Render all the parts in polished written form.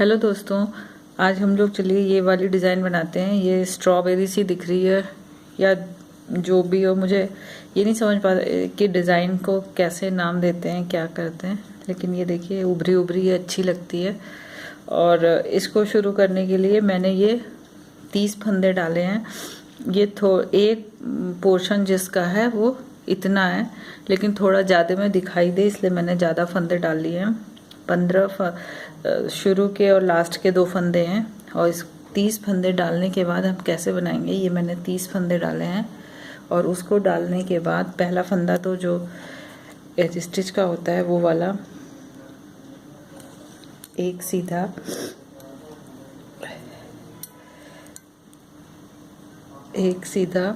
Hello दोस्तों, आज हम लोग चलिए ये वाली डिज़ाइन बनाते हैं। ये स्ट्रॉबेरी सी दिख रही है या जो भी हो, मुझे ये नहीं समझ पा कि डिज़ाइन को कैसे नाम देते हैं, क्या करते हैं। लेकिन ये देखिए उभरी उभरी अच्छी लगती है। और इसको शुरू करने के लिए मैंने ये 30 फंदे डाले हैं। ये एक पोर्शन जिसका है वो इतना है, लेकिन थोड़ा ज़्यादा में दिखाई दे इसलिए मैंने ज़्यादा फंदे डाल लिए हैं। 15 शुरू के और लास्ट के 2 फंदे हैं। और इस 30 फंदे डालने के बाद हम कैसे बनाएंगे, ये मैंने 30 फंदे डाले हैं। और उसको डालने के बाद पहला फंदा तो जो एज स्टिच का होता है वो वाला एक सीधा, एक सीधा,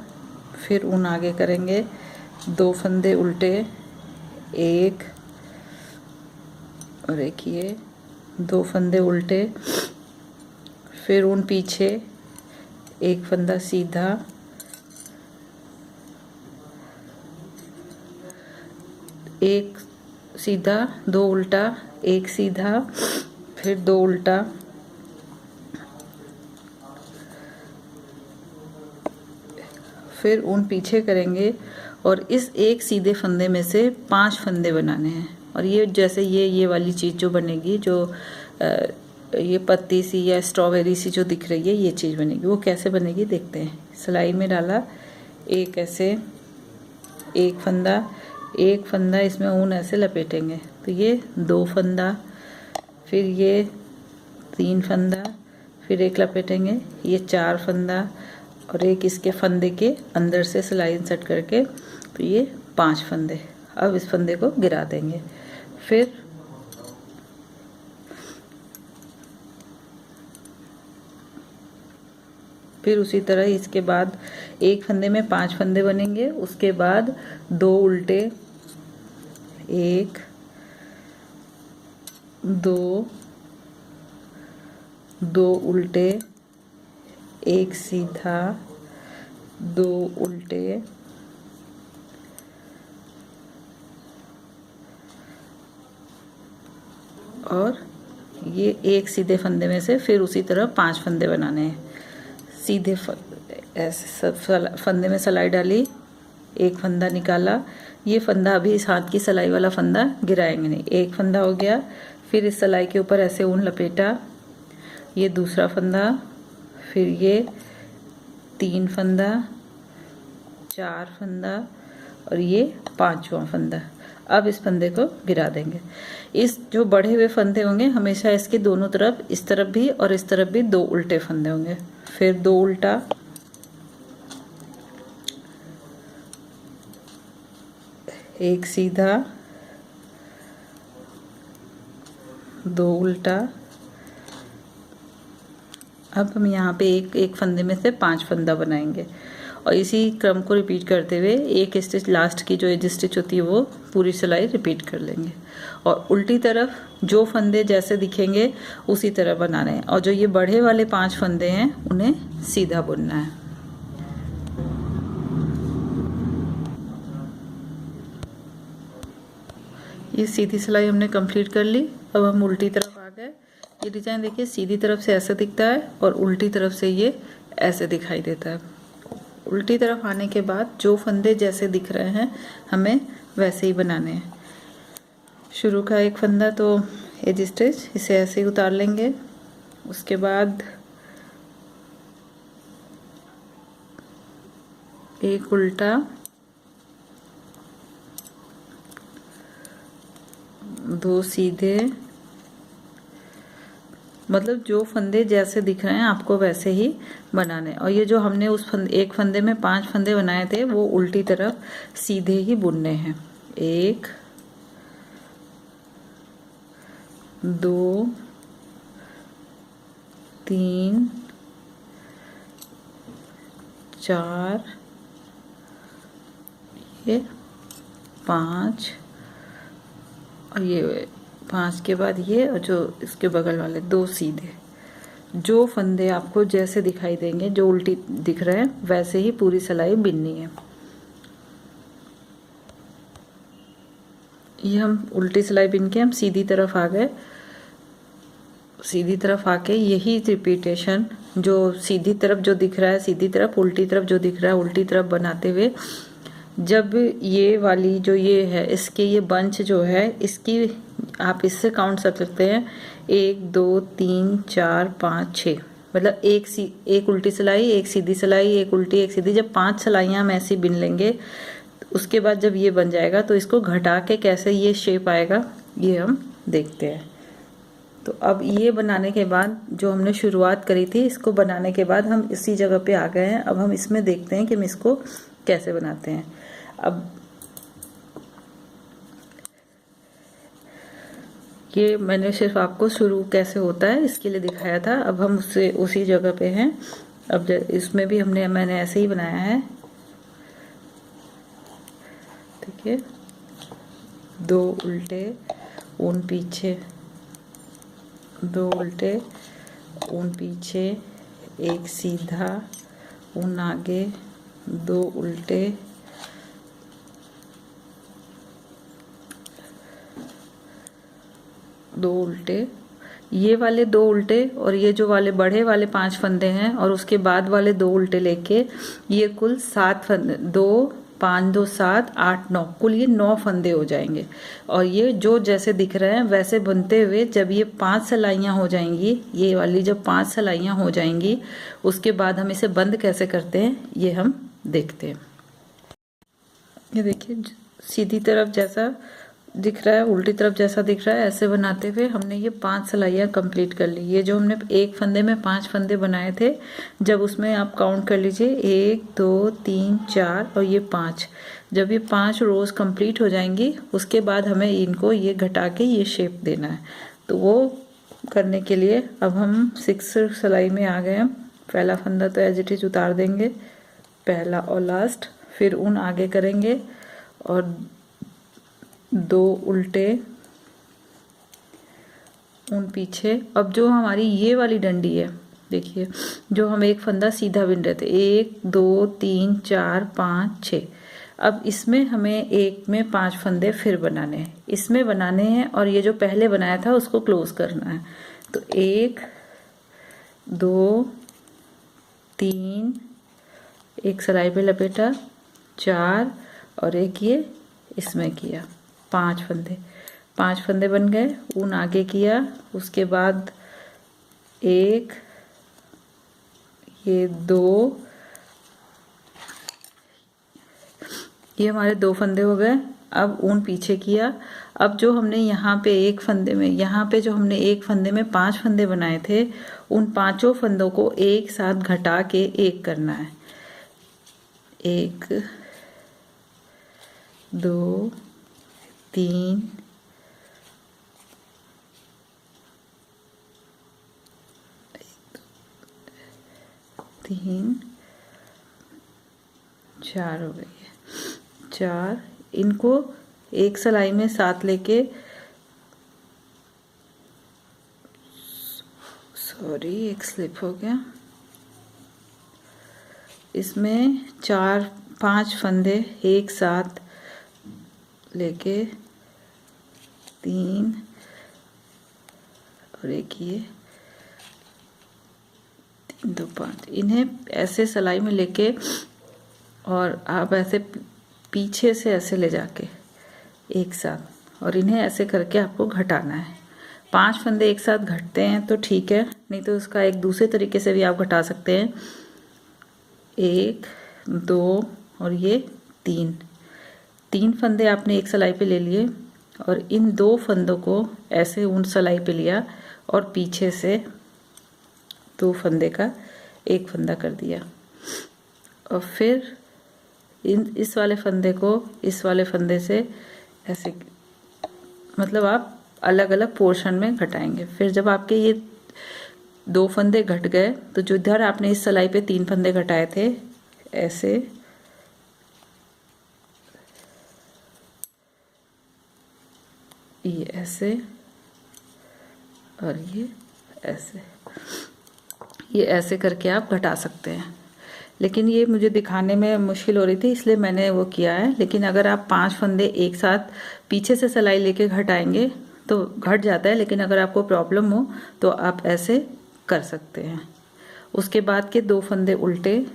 फिर ऊन आगे करेंगे, 2 फंदे उल्टे, एक और एक ये 2 फंदे उल्टे, फिर ऊन पीछे, एक फंदा सीधा, एक सीधा, 2 उल्टा, एक सीधा, फिर 2 उल्टा, फिर ऊन पीछे करेंगे। और इस एक सीधे फंदे में से 5 फंदे बनाने हैं। और ये जैसे ये वाली चीज़ जो बनेगी, जो ये पत्ती सी या स्ट्रॉबेरी सी जो दिख रही है, ये चीज़ बनेगी। वो कैसे बनेगी देखते हैं। सिलाई में डाला, एक ऐसे, एक फंदा इसमें ऊन ऐसे लपेटेंगे तो ये 2 फंदा, फिर ये 3 फंदा, फिर एक लपेटेंगे, ये 4 फंदा, और एक इसके फंदे के अंदर से सिलाई इंसर्ट करके तो ये 5 फंदे। अब इस फंदे को गिरा देंगे। फिर उसी तरह इसके बाद एक फंदे में 5 फंदे बनेंगे। उसके बाद 2 उल्टे, 1 2 2 उल्टे, एक सीधा, 2 उल्टे, और ये एक सीधे फंदे में से फिर उसी तरह 5 फंदे बनाने हैं। सीधे ऐसे फंदे में सिलाई डाली, एक फंदा निकाला। ये फंदा अभी इस हाथ की सिलाई वाला फंदा गिराएंगे नहीं। एक फंदा हो गया, फिर इस सिलाई के ऊपर ऐसे ऊन लपेटा, ये दूसरा फंदा, फिर ये 3 फंदा, 4 फंदा, और ये 5वां फंदा। अब इस फंदे को गिरा देंगे। इस जो बढ़े हुए फंदे होंगे हमेशा इसके दोनों तरफ, इस तरफ भी और इस तरफ भी 2 उल्टे फंदे होंगे। फिर 2 उल्टा, एक सीधा, 2 उल्टा। अब हम यहाँ पे एक फंदे में से 5 फंदा बनाएंगे। और इसी क्रम को रिपीट करते हुए एक स्टिच, लास्ट की जो एज स्टिच होती है वो पूरी सिलाई रिपीट कर लेंगे। और उल्टी तरफ जो फंदे जैसे दिखेंगे उसी तरह बनाने हैं। और जो ये बढ़े वाले 5 फंदे हैं उन्हें सीधा बुनना है। ये सीधी सिलाई हमने कंप्लीट कर ली। अब हम उल्टी तरफ आ गए। ये डिजाइन देखिए, सीधी तरफ से ऐसे दिखता है और उल्टी तरफ से ये ऐसे दिखाई देता है। उल्टी तरफ आने के बाद जो फंदे जैसे दिख रहे हैं हमें वैसे ही बनाने हैं। शुरू का एक फंदा तो एज स्टिच, इसे ऐसे ही उतार लेंगे। उसके बाद एक उल्टा, 2 सीधे, मतलब जो फंदे जैसे दिख रहे हैं आपको वैसे ही बनाने। और ये जो हमने उस एक फंदे में 5 फंदे बनाए थे वो उल्टी तरफ सीधे ही बुनने हैं। 1 2 3 4, ये 5, और ये 5 के बाद ये, और जो इसके बगल वाले 2 सीधे। जो फंदे आपको जैसे दिखाई देंगे, जो उल्टी दिख रहे हैं वैसे ही पूरी सिलाई बिननी है। ये हम उल्टी सिलाई बिन के हम सीधी तरफ आ गए। सीधी तरफ आके यही रिपीटेशन, जो सीधी तरफ जो दिख रहा है सीधी तरफ, उल्टी तरफ जो दिख रहा है उल्टी तरफ बनाते हुए, जब ये वाली जो ये है इसके ये बंच जो है इसकी आप इससे काउंट कर सकते हैं 1 2 3 4 5 6, मतलब एक उल्टी सिलाई, एक सीधी सिलाई, एक उल्टी एक सीधी, जब 5 सिलाइयाँ हम ऐसी बिन लेंगे उसके बाद जब ये बन जाएगा तो इसको घटा के कैसे ये शेप आएगा ये हम देखते हैं। तो अब ये बनाने के बाद जो हमने शुरुआत करी थी इसको बनाने के बाद हम इसी जगह पे आ गए हैं। अब हम इसमें देखते हैं कि हम इसको कैसे बनाते हैं। अब ये मैंने सिर्फ आपको शुरू कैसे होता है इसके लिए दिखाया था। अब हम उससे उसी जगह पे हैं। अब इसमें भी मैंने ऐसे ही बनाया है, ठीक है। 2 उल्टे ऊन पीछे, 2 उल्टे ऊन पीछे, एक सीधा ऊन आगे, 2 उल्टे, दो उल्टे, ये वाले 2 उल्टे और ये जो वाले बड़े वाले 5 फंदे हैं और उसके बाद वाले 2 उल्टे लेके ये कुल 7 फंदे, 2 5 2 7 8 9, कुल ये 9 फंदे हो जाएंगे। और ये जो जैसे दिख रहे हैं वैसे बनते हुए जब ये 5 सिलाइयाँ हो जाएंगी, ये वाली जब 5 सिलाइयाँ हो जाएंगी उसके बाद हम इसे बंद कैसे करते हैं ये हम देखते हैं। ये देखिए सीधी तरफ जैसा दिख रहा है, उल्टी तरफ जैसा दिख रहा है, ऐसे बनाते हुए हमने ये 5 सिलाइयाँ कंप्लीट कर ली। ये जो हमने एक फंदे में 5 फंदे बनाए थे, जब उसमें आप काउंट कर लीजिए 1 2 3 4 और ये 5, जब ये 5 रोज कंप्लीट हो जाएंगी उसके बाद हमें इनको ये घटा के ये शेप देना है। तो वो करने के लिए अब हम 6 सिलाई में आ गए हैं। पहला फंदा तो एज इट इज उतार देंगे, पहला और लास्ट, फिर ऊन आगे करेंगे और 2 उल्टे ऊन पीछे। अब जो हमारी ये वाली डंडी है देखिए, जो हम एक फंदा सीधा बिन रहे थे, 1 2 3 4 5 6, अब इसमें हमें एक में 5 फंदे फिर बनाने हैं, इसमें बनाने हैं और ये जो पहले बनाया था उसको क्लोज करना है। तो 1 2 3, एक सिलाई पे लपेटा, 4 और एक ये इसमें किया, 5 फंदे बन गए। ऊन आगे किया, उसके बाद 1, ये 2, ये हमारे 2 फंदे हो गए। अब ऊन पीछे किया। अब जो हमने यहाँ पे एक फंदे में, यहाँ पे जो हमने एक फंदे में 5 फंदे बनाए थे, उन 5 फंदों को एक साथ घटा के एक करना है। 1 2 3 3 4 हो गई है, 4, इनको एक सिलाई में साथ लेके, सॉरी एक स्लिप हो गया, इसमें 4 5 फंदे एक साथ लेके 3 और एक ये 3 2 5, इन्हें ऐसे सिलाई में लेके और आप ऐसे पीछे से ऐसे ले जाके एक साथ, और इन्हें ऐसे करके आपको घटाना है। 5 फंदे एक साथ घटते हैं तो ठीक है, नहीं तो उसका एक दूसरे तरीके से भी आप घटा सकते हैं। 1 2 और ये 3 फंदे आपने एक सिलाई पे ले लिए और इन 2 फंदों को ऐसे ऊन सिलाई पे लिया और पीछे से 2 फंदे का एक फंदा कर दिया, और फिर इस वाले फंदे को इस वाले फंदे से ऐसे, मतलब आप अलग अलग पोर्शन में घटाएंगे। फिर जब आपके ये 2 फंदे घट गए तो जो इधर आपने इस सिलाई पे 3 फंदे घटाए थे, ऐसे ये ऐसे और ये ऐसे, ये ऐसे करके आप घटा सकते हैं। लेकिन ये मुझे दिखाने में मुश्किल हो रही थी इसलिए मैंने वो किया है। लेकिन अगर आप 5 फंदे एक साथ पीछे से सिलाई लेके घटाएंगे तो घट जाता है, लेकिन अगर आपको प्रॉब्लम हो तो आप ऐसे कर सकते हैं। उसके बाद के 2 फंदे उल्टे,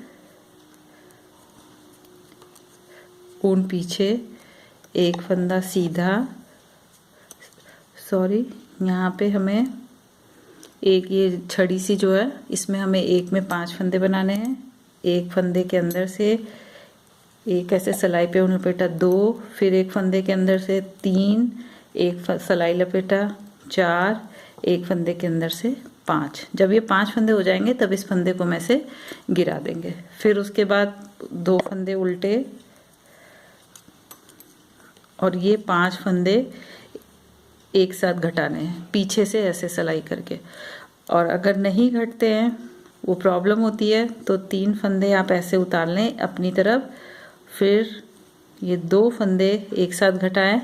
ऊन पीछे, एक फंदा सीधा, सॉरी यहाँ पे हमें एक ये छड़ी सी जो है इसमें हमें एक में 5 फंदे बनाने हैं। एक फंदे के अंदर से एक ऐसे सिलाई पे ऊन लपेटा 2, फिर एक फंदे के अंदर से 3, एक सिलाई लपेटा 4, एक फंदे के अंदर से 5। जब ये 5 फंदे हो जाएंगे तब इस फंदे को हम ऐसे गिरा देंगे। फिर उसके बाद 2 फंदे उल्टे और ये 5 फंदे एक साथ घटाने हैं पीछे से ऐसे सिलाई करके। और अगर नहीं घटते हैं, वो प्रॉब्लम होती है, तो 3 फंदे आप ऐसे उतार लें अपनी तरफ, फिर ये 2 फंदे एक साथ घटाएं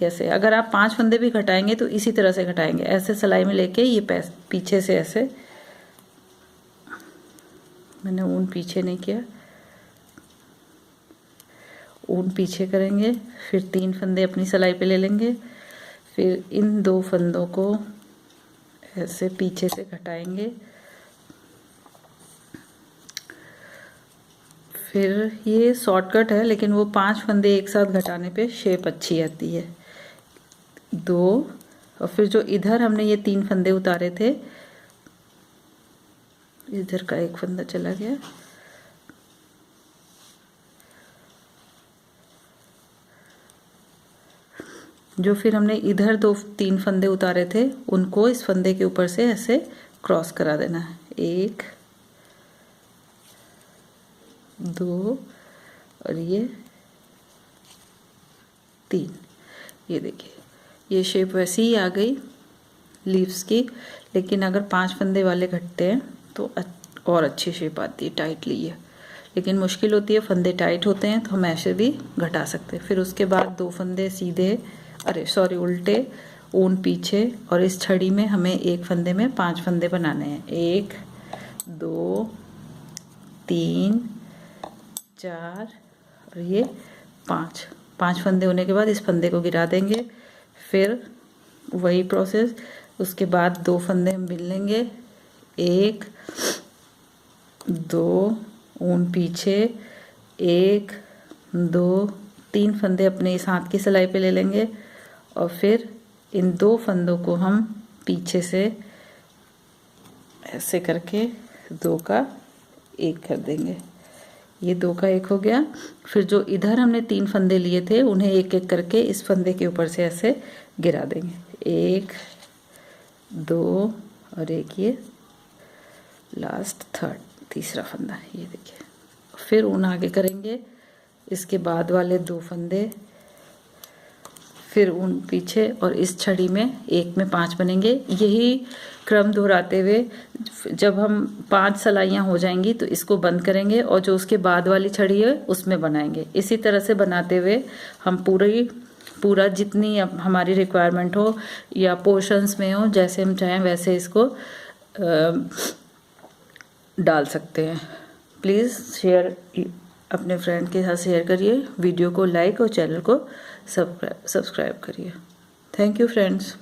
ऐसे। अगर आप 5 फंदे भी घटाएंगे तो इसी तरह से घटाएंगे, ऐसे सिलाई में लेके ये पीछे से ऐसे, मैंने ऊन पीछे नहीं किया, ऊन पीछे करेंगे, फिर 3 फंदे अपनी सिलाई पे ले लेंगे, फिर इन 2 फंदों को ऐसे पीछे से घटाएंगे, फिर ये शॉर्टकट है लेकिन वो 5 फंदे एक साथ घटाने पे शेप अच्छी आती है। 2 और फिर जो इधर हमने ये 3 फंदे उतारे थे, इधर का एक फंदा चला गया, जो फिर हमने इधर 2-3 फंदे उतारे थे उनको इस फंदे के ऊपर से ऐसे क्रॉस करा देना है। 1 2 और ये 3। ये देखिए ये शेप वैसी ही आ गई लीव्स की, लेकिन अगर 5 फंदे वाले घटते हैं तो और अच्छी शेप आती है टाइटली है। लेकिन मुश्किल होती है, फंदे टाइट होते हैं तो हम ऐसे भी घटा सकते हैं। फिर उसके बाद 2 फंदे सीधे, उल्टे, ऊन पीछे, और इस छड़ी में हमें एक फंदे में 5 फंदे बनाने हैं। 1 2 3 4 और ये 5 फंदे होने के बाद इस फंदे को गिरा देंगे। फिर वही प्रोसेस, उसके बाद 2 फंदे हम बिन लेंगे, 1 2 ऊन पीछे, 1 2 3 फंदे अपने इस हाथ की सिलाई पे ले लेंगे, और फिर इन 2 फंदों को हम पीछे से ऐसे करके 2 का 1 कर देंगे। ये 2 का 1 हो गया। फिर जो इधर हमने 3 फंदे लिए थे उन्हें एक एक करके इस फंदे के ऊपर से ऐसे गिरा देंगे। 1 2 और एक ये लास्ट तीसरा फंदा, ये देखिए। फिर ऊन आगे करेंगे, इसके बाद वाले 2 फंदे, फिर ऊन पीछे, और इस छड़ी में एक में 5 बनेंगे। यही क्रम दोहराते हुए जब हम 5 सिलाइयाँ हो जाएंगी तो इसको बंद करेंगे और जो उसके बाद वाली छड़ी है उसमें बनाएंगे। इसी तरह से बनाते हुए हम पूरा जितनी हमारी रिक्वायरमेंट हो या पोर्शंस में हो, जैसे हम चाहें वैसे इसको डाल सकते हैं। प्लीज़ शेयर, अपने फ्रेंड के साथ शेयर करिए, वीडियो को लाइक और चैनल को सब्सक्राइब करिए। Thank you friends.